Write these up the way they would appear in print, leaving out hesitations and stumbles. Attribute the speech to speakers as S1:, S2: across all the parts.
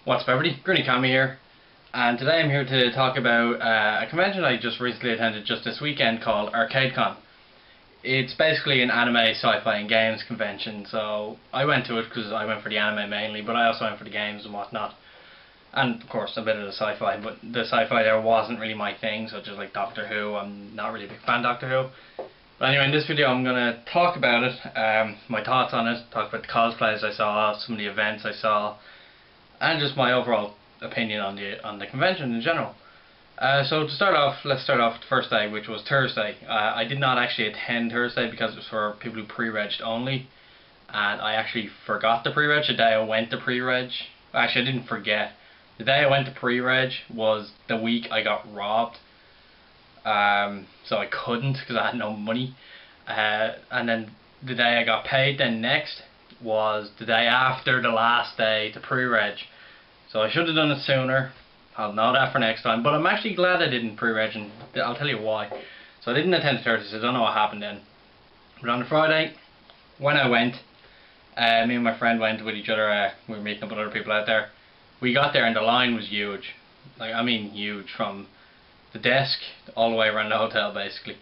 S1: What's up everybody, Granny Cammy here, and today I'm here to talk about a convention I just recently attended just this weekend called Arcadecon. It's basically an anime, sci-fi and games convention, so I went to it because I went for the anime mainly, but I also went for the games and whatnot. And of course a bit of the sci-fi, but the sci-fi there wasn't really my thing, such as like Doctor Who. I'm not really a big fan of Doctor Who. But anyway, in this video I'm going to talk about it, my thoughts on it, talk about the cosplays I saw, some of the events I saw, and just my overall opinion on the convention in general. So to start off, let's start off the first day, which was Thursday. I did not actually attend Thursday because it was for people who pre-regged only, and I actually forgot to pre-reg the day I went to pre-reg. Actually, I didn't forget. The day I went to pre-reg was the week I got robbed, so I couldn't because I had no money. And then the day I got paid then next was the day after the last day to pre-reg. So I should have done it sooner. I'll know that for next time. But I'm actually glad I didn't pre-reg, and I'll tell you why. So I didn't attend Thursday, so I don't know what happened then. But on the Friday, when I went, me and my friend went with each other. We were meeting up with other people out there. We got there and the line was huge. Like, I mean huge, from the desk all the way around the hotel basically.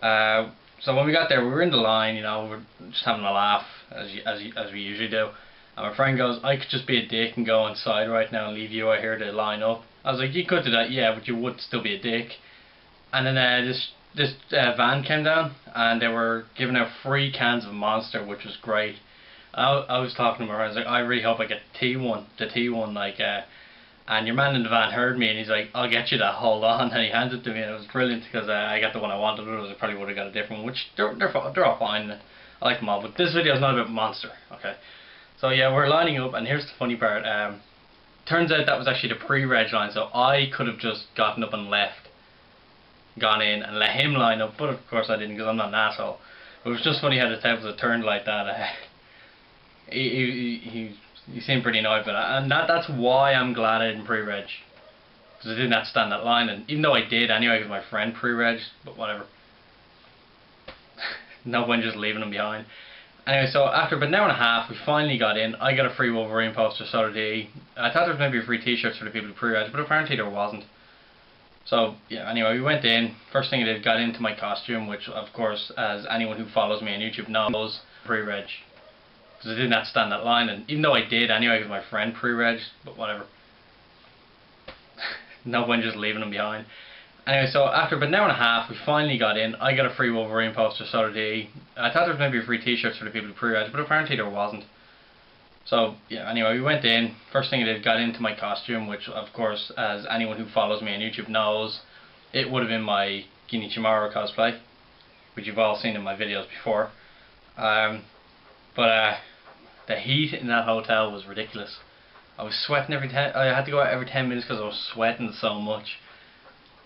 S1: So when we got there, we were in the line, you know, we're just having a laugh as we usually do. And my friend goes, "I could just be a dick and go inside right now and leave you out here to line up." I was like, "You could do that, yeah, but you would still be a dick." And then this van came down and they were giving out free cans of Monster, which was great. I was talking to my friend, I was like, "I really hope I get the T1, like, and your man in the van heard me and he's like, "I'll get you that, hold on," and he handed it to me, and it was brilliant because I got the one I wanted. Otherwise I probably would have got a different one, which they're all fine. I like them all, but this video is not about Monster, okay? So yeah, we're lining up, and here's the funny part. Turns out that was actually the pre-reg line, so I could have just gotten up and left, gone in and let him line up, but of course I didn't because I'm not an asshole. It was just funny how the tables had turned like that. He seemed pretty annoyed by that, and that's why I'm glad I didn't pre-reg, because I didn't have to stand that line. And even though I did anyway because my friend pre-reg, but whatever. No point just leaving him behind. Anyway, so after about an hour and a half, we finally got in. I got a free Wolverine poster, so did he. I thought there was maybe free t-shirts for the people who pre-reg, but apparently there wasn't. So yeah, anyway, we went in. First thing I did, got into my costume, which of course, as anyone who follows me on YouTube knows, pre-reg, because I didn't have to stand that line. And even though I did anyway because my friend pre-reg, but whatever. No point just leaving him behind. Anyway, so after about an hour and a half, we finally got in. I got a free Wolverine poster, so did he. I thought there was maybe free t-shirts for the people who pre-reg, but apparently there wasn't. So yeah, anyway, we went in. First thing I did, got into my costume, which of course, as anyone who follows me on YouTube knows, it would have been my Ginichimaro cosplay, which you've all seen in my videos before. But the heat in that hotel was ridiculous. I was sweating I had to go out every 10 minutes because I was sweating so much.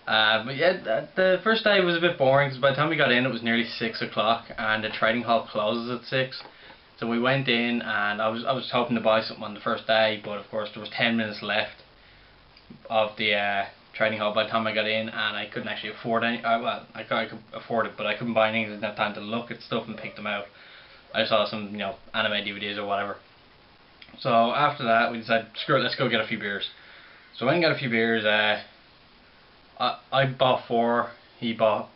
S1: But yeah, the first day was a bit boring because by the time we got in it was nearly 6 o'clock and the trading hall closes at 6. So we went in and I was hoping to buy something on the first day, but of course there was 10 minutes left of the trading hall by the time I got in, and I couldn't actually afford any. Well, I could afford it, but I couldn't buy anything. I didn't have time to look at stuff and pick them out. I saw some, you know, anime DVDs or whatever. So after that we decided, screw it, let's go get a few beers. So I went and got a few beers. I bought 4. He bought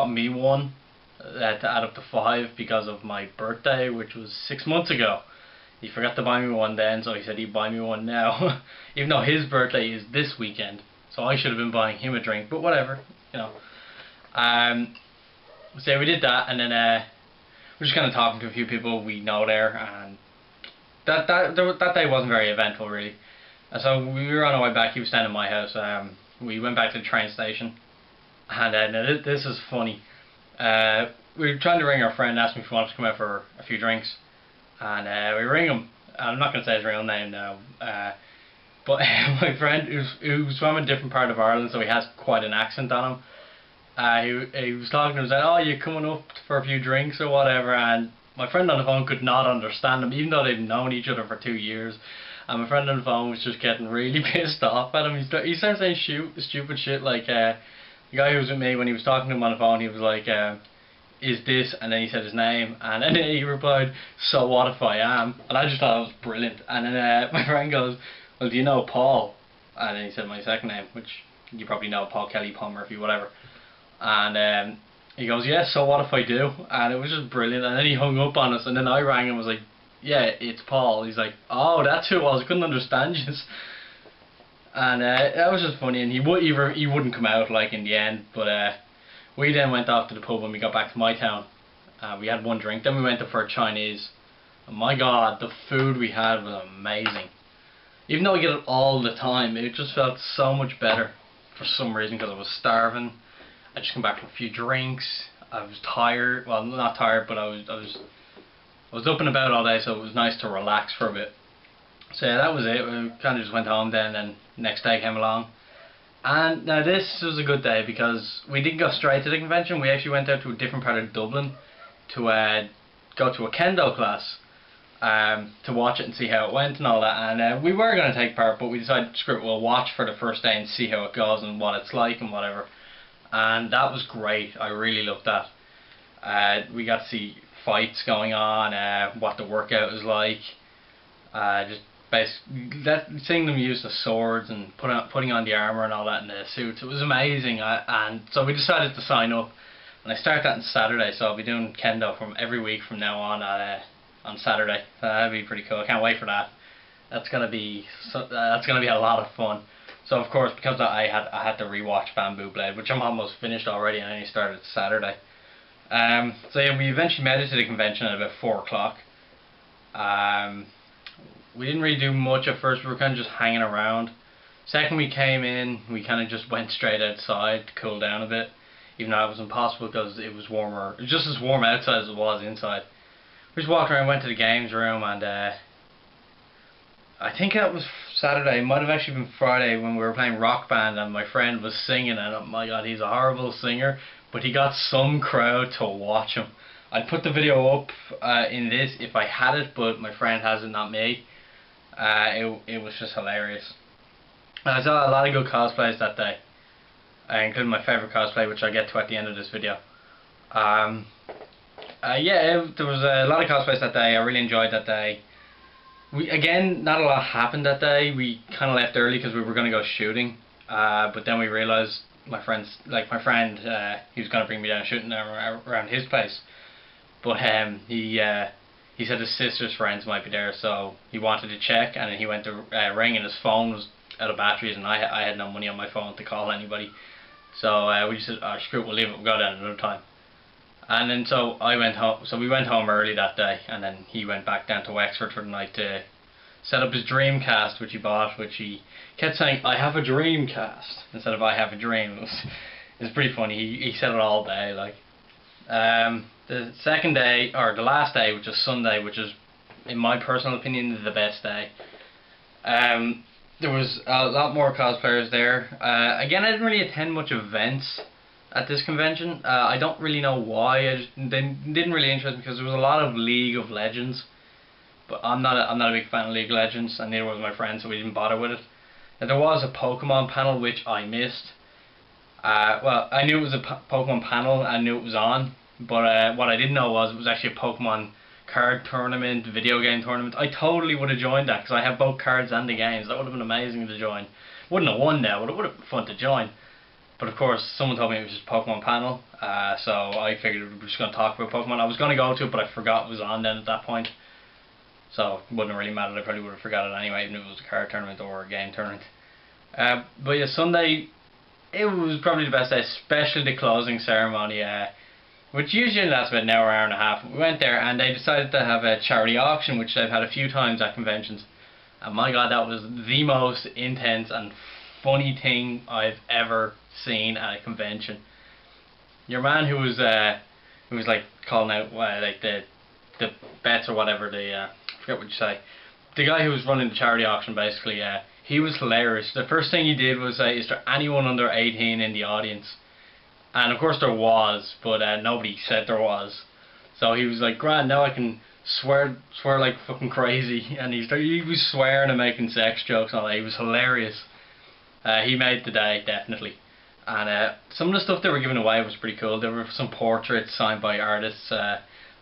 S1: me 1 to add up to 5 because of my birthday, which was 6 months ago. He forgot to buy me 1 then, so he said he'd buy me 1 now. Even though his birthday is this weekend, so I should have been buying him a drink, but whatever, you know. So we did that, and then we're just kind of talking to a few people we know there, and that day wasn't very eventful really. So we were on our way back. He was staying in my house. We went back to the train station, and this is funny. We were trying to ring our friend, asked him if he wanted to come out for a few drinks, and we ring him. I'm not going to say his real name now, but my friend, who's from a different part of Ireland, so he has quite an accent on him. He was talking to him, saying, "Oh, you're coming up for a few drinks or whatever," and my friend on the phone could not understand him, even though they've known each other for 2 years. And my friend on the phone was just getting really pissed off at him. He started saying stupid shit, like the guy who was with me, when he was talking to him on the phone, he was like, "Is this?" And then he said his name, and then he replied, "So what if I am?" And I just thought it was brilliant. And then my friend goes, well, do you know Paul? And then he said my second name, which you probably know, Paul Kelly, Paul Murphy, whatever. And he goes, yeah, so what if I do? And it was just brilliant. And then he hung up on us, and then I rang and was like, yeah, it's Paul. He's like, oh, that's who it was. I couldn't understand you. And that was just funny. And he wouldn't come out like in the end. But we then went off to the pub when we got back to my town. We had one drink. Then we went for a Chinese. And my God, the food we had was amazing. Even though I get it all the time, it just felt so much better for some reason, because I was starving. I just come back from a few drinks. I was tired. Well, not tired, but I was up and about all day, so it was nice to relax for a bit. So yeah, that was it. We kind of just went home then, and next day came along. And now this was a good day because we didn't go straight to the convention. We actually went out to a different part of Dublin to go to a kendo class. To watch it and see how it went and all that, and we were going to take part, but we decided, screw it, we'll watch for the first day and see how it goes and what it's like and whatever. And that was great. I really loved that. We got to see fights going on, what the workout was like, just basically seeing them use the swords and putting on the armour and all that in the suits. It was amazing. And so we decided to sign up, and I start that on Saturday, so I'll be doing kendo from every week from now on Saturday. That'll be pretty cool. I can't wait for that. That's gonna be a lot of fun. So of course, because I had to rewatch Bamboo Blade, which I'm almost finished already, and I only started Saturday. So yeah, we eventually made it to the convention at about 4 o'clock. We didn't really do much at first. We were kind of just hanging around. Second we came in, we kind of just went straight outside to cool down a bit, even though it was impossible because it was warmer. It was just as warm outside as it was inside. We just walked around, went to the games room, and I think that was Saturday. It might have actually been Friday when we were playing Rock Band and my friend was singing, and oh my God, he's a horrible singer, but he got some crowd to watch him. I'd put the video up in this if I had it, but my friend has it, not me. It was just hilarious. I saw a lot of good cosplays that day, including my favourite cosplay, which I'll get to at the end of this video. Yeah, there was a lot of cosplays that day. I really enjoyed that day. Again, not a lot happened that day. We kind of left early because we were going to go shooting, but then we realised my friend, he was going to bring me down shooting around his place, but he said his sister's friends might be there, so he wanted to check, and then he went to ring, and his phone was out of batteries, and I had no money on my phone to call anybody, so we just said, oh, screw it, we'll leave it, we'll go down another time. And then so I went home. So we went home early that day, and then he went back down to Wexford for the night to set up his Dreamcast, which he bought. Which he kept saying, "I have a Dreamcast," instead of "I have a dream." It was pretty funny. He said it all day. Like the second day, or the last day, which was Sunday, which is, in my personal opinion, the best day. There was a lot more cosplayers there. Again, I didn't really attend much events at this convention. I don't really know why. They didn't really interest me because there was a lot of League of Legends, but I'm not a big fan of League of Legends, and neither was my friend, so we didn't bother with it. Now, there was a Pokemon panel which I missed. Well, I knew it was a Pokemon panel, I knew it was on, but what I didn't know was it was actually a Pokemon card tournament, video game tournament. I totally would have joined that because I have both cards and the games. That would have been amazing to join. Wouldn't have won now, but it would have been fun to join. But of course, someone told me it was just a Pokemon panel, so I figured we were just going to talk about Pokemon. I was going to go to it, but I forgot it was on then at that point. So it wouldn't have really mattered. I probably would have forgot it anyway, even if it was a card tournament or a game tournament. But yeah, Sunday, it was probably the best day, especially the closing ceremony, which usually lasts about an hour, hour and a half. We went there and they decided to have a charity auction, which they've had a few times at conventions. And my God, that was the most intense and funny thing I've ever seen at a convention. Your man who was like calling out like the bets or whatever, I forget what you say. The guy who was running the charity auction, basically, he was hilarious. The first thing he did was say, "Is there anyone under 18 in the audience?" And of course there was, but nobody said there was. So he was like, "Grand, now I can swear like fucking crazy," and he was swearing and making sex jokes and all that. He was hilarious. He made the day, definitely. And some of the stuff they were giving away was pretty cool. There were some portraits signed by artists.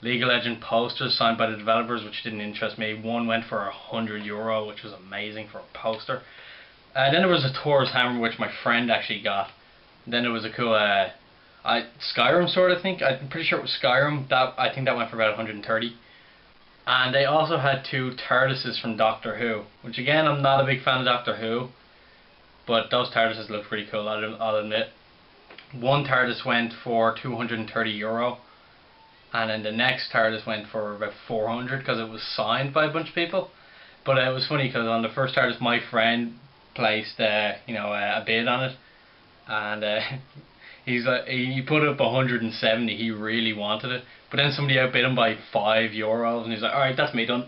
S1: League of Legends posters signed by the developers, which didn't interest me. One went for €100, which was amazing for a poster. Then there was a Thor's hammer, which my friend actually got. Then there was a cool Skyrim sword, I think. I'm pretty sure it was Skyrim. I think that went for about 130. And they also had 2 TARDISes from Doctor Who, which again, I'm not a big fan of Doctor Who, but those TARDISes look pretty cool, I'll admit. One TARDIS went for €230, and then the next TARDIS went for about 400 because it was signed by a bunch of people. But it was funny because on the first TARDIS, my friend placed a bid on it, and he put up 170. He really wanted it, but then somebody outbid him by €5, and he's like, "All right, that's me done."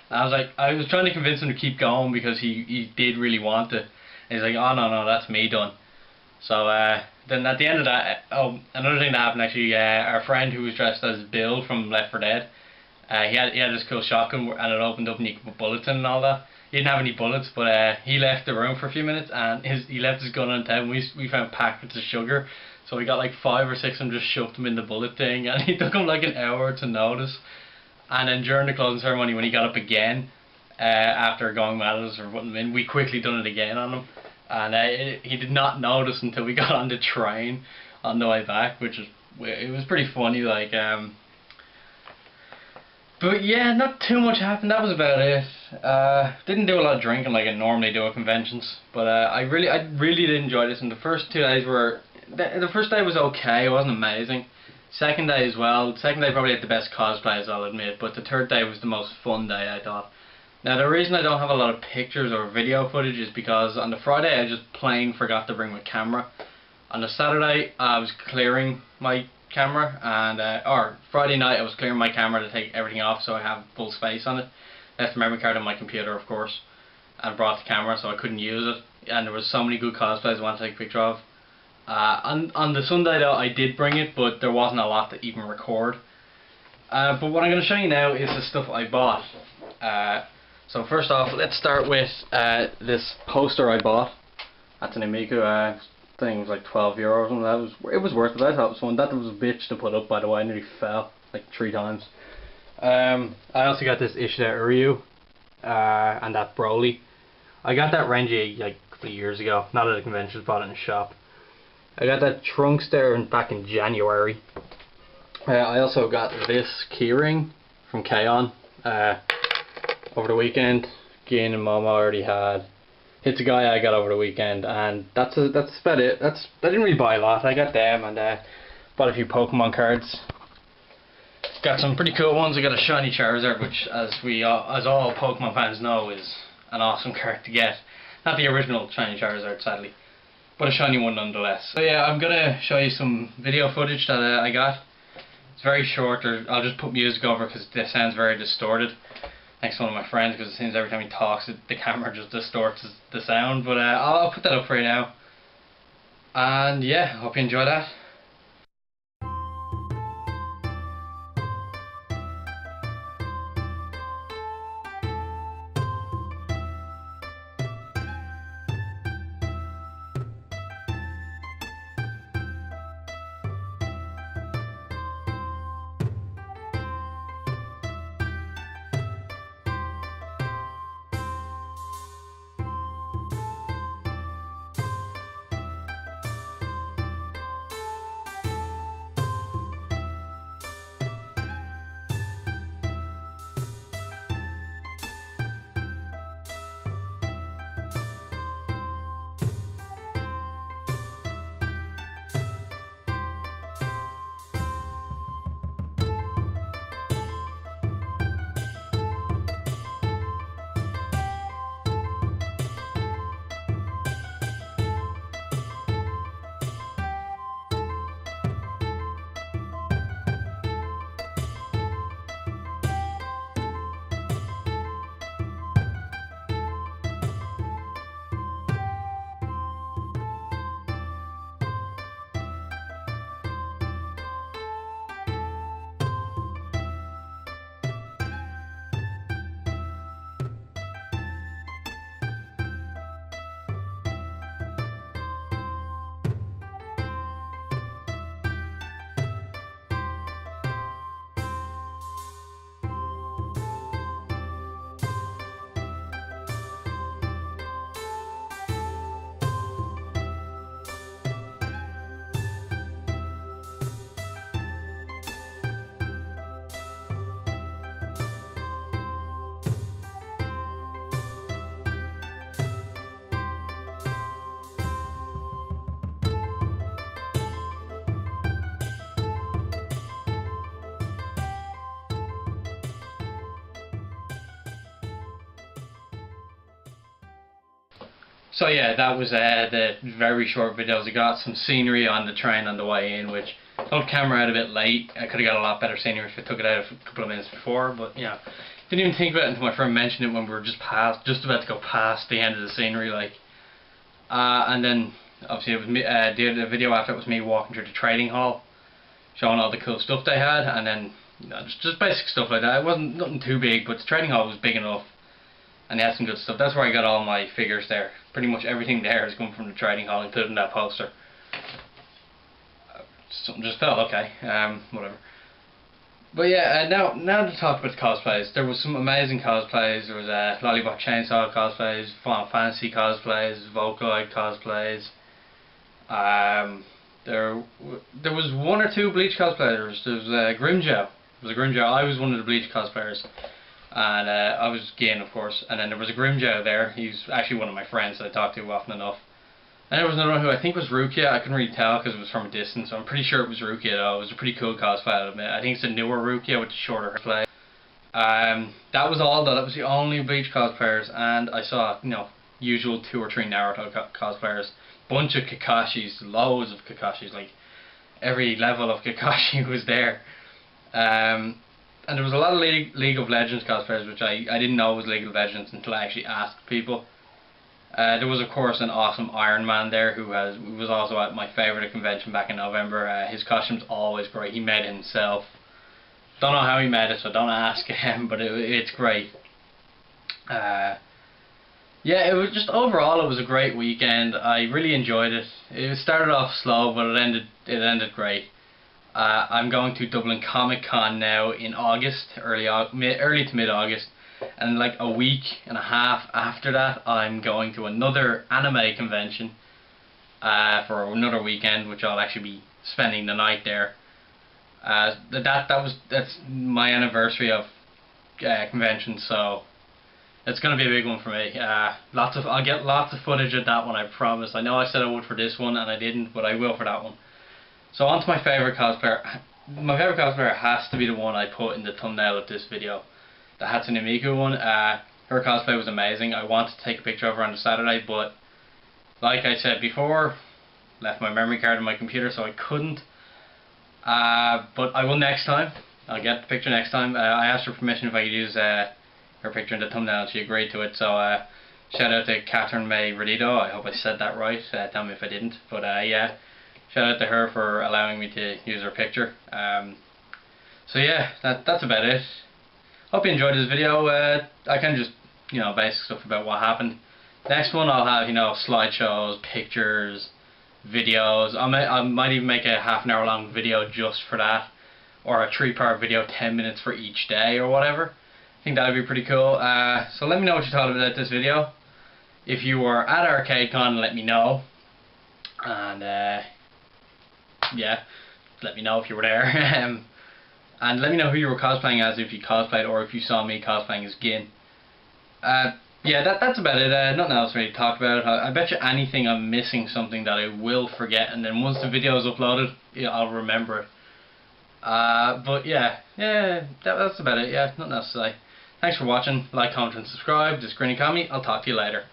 S1: And I was trying to convince him to keep going because he did really want it. And he's like, "Oh no, that's me done." So then at the end of that, another thing that happened actually, our friend who was dressed as Bill from Left 4 Dead, he had this cool shotgun and it opened up and you could put bullets in and all that. He didn't have any bullets, but he left the room for a few minutes and he left his gun on the table. We found packets of sugar, so we got like 5 or 6 of them, just shoved them in the bullet thing, and it took him like an hour to notice. And then during the closing ceremony, when he got up again, after going mad at us or putting them in, we quickly done it again on him. And he did not notice until we got on the train on the way back, it was pretty funny, like, but yeah, not too much happened. That was about it. Didn't do a lot of drinking like I normally do at conventions, but I really did enjoy this. And the first 2 days were, the first day was okay, it wasn't amazing. Second day as well. Second day probably had the best cosplays, I'll admit, but the third day was the most fun day, I thought. Now the reason I don't have a lot of pictures or video footage is because on the Friday I just plain forgot to bring my camera. On the Saturday I was clearing my camera, and or Friday night I was clearing my camera to take everything off so I have full space on it. Left the memory card on my computer, of course, and brought the camera so I couldn't use it. And there was so many good cosplays I wanted to take a picture of. On the Sunday though I did bring it, but there wasn't a lot to even record. But what I'm going to show you now is the stuff I bought. So first off, let's start with this poster I bought. That's an Amico thing. It was like €12, and it was worth it. I thought it was fun. That was a bitch to put up, by the way. I nearly fell like 3 times. I also got this Ishida Uryu and that Broly. I got that Renji like a couple of years ago, not at a convention, bought it in a shop. I got that Trunks there back in January. I also got this keyring from K-On! Over the weekend. Gin and Momo already had. It's a guy I got over the weekend, and that's about it. I didn't really buy a lot. I got them and bought a few Pokemon cards. Got some pretty cool ones. I got a shiny Charizard, which as all Pokemon fans know is an awesome card to get. Not the original shiny Charizard, sadly, but a shiny one nonetheless. So yeah, I'm gonna show you some video footage that I got. It's very short, or I'll just put music over because it sounds very distorted. Thanks to one of my friends, because it seems every time he talks the camera just distorts the sound, but I'll put that up for you now. And yeah, hope you enjoy that. So yeah, that was the very short videos. I got some scenery on the train on the way in, which I took the camera out a bit late. I could have got a lot better scenery if I took it out a couple of minutes before, but you know, didn't even think about it until my friend mentioned it when we were just about to go past the end of the scenery, like. And then obviously it was me. The video after it was me walking through the trading hall, showing all the cool stuff they had, and then you know, just basic stuff like that. It wasn't nothing too big, but the trading hall was big enough. And they had some good stuff. That's where I got all my figures there. Pretty much everything there has come from the trading hall, including that poster. Something just fell, okay. Whatever. But yeah, now to talk about the cosplays. There was some amazing cosplays. There was Lollipop Chainsaw cosplays, Final Fantasy cosplays, Vocaloid cosplays. There was one or two Bleach cosplayers. There was Grimjow. There was a Grimjow. I was one of the Bleach cosplayers. And I was Gin, of course, and then there was a Grimjow there. He's actually one of my friends that I talk to often enough. And there was another one who I think was Rukia. I couldn't really tell because it was from a distance, so I'm pretty sure it was Rukia though. It was a pretty cool cosplay, I'll admit. I think it's a newer Rukia with the shorter hairplay. That was all though. That was the only Bleach cosplayers, and I saw, you know, usual 2 or 3 Naruto cosplayers. Bunch of Kakashis, loads of Kakashis, like every level of Kakashi was there. And there was a lot of League of Legends cosplayers, which I didn't know was League of Legends until I actually asked people. There was of course an awesome Iron Man there who was also at my favourite convention back in November. His costume's always great. He made it himself. Don't know how he made it, so don't ask him, but it's great. Yeah, it was just overall it was a great weekend. I really enjoyed it. It started off slow, but it ended great. I'm going to Dublin Comic Con now in August, early to mid-August, and like a week and a half after that I'm going to another anime convention for another weekend, which I'll actually be spending the night there. That's my anniversary of convention, so it's gonna be a big one for me. I'll get lots of footage of that one, I promise. I know I said I would for this one and I didn't, but I will for that one. So on to my favourite cosplayer. My favourite cosplayer has to be the one I put in the thumbnail of this video. The Hatsune Miku one. Her cosplay was amazing. I wanted to take a picture of her on the Saturday, but like I said before, left my memory card in my computer so I couldn't. But I will next time. I'll get the picture next time. I asked her permission if I could use her picture in the thumbnail and she agreed to it. So shout out to Catherine Mae Redido. I hope I said that right. Tell me if I didn't. But yeah. Shout out to her for allowing me to use her picture. So yeah, that's about it. Hope you enjoyed this video. I kind of just, you know, basic stuff about what happened. Next one I'll have, you know, slideshows, pictures, videos. I might even make a half-an-hour long video just for that, or a 3-part video, 10 minutes for each day or whatever. I think that would be pretty cool. So let me know what you thought about this video. If you were at Arcadecon, let me know. And yeah, let me know if you were there. And let me know who you were cosplaying as, if you cosplayed, or if you saw me cosplaying as Gin. Yeah, that's about it. Nothing else really to talk about. I bet you anything I'm missing something that I will forget, and then once the video is uploaded, yeah, I'll remember it. But yeah, that's about it. Yeah, nothing else to say. Thanks for watching. Like, comment, and subscribe. This is Grinny Commie. I'll talk to you later.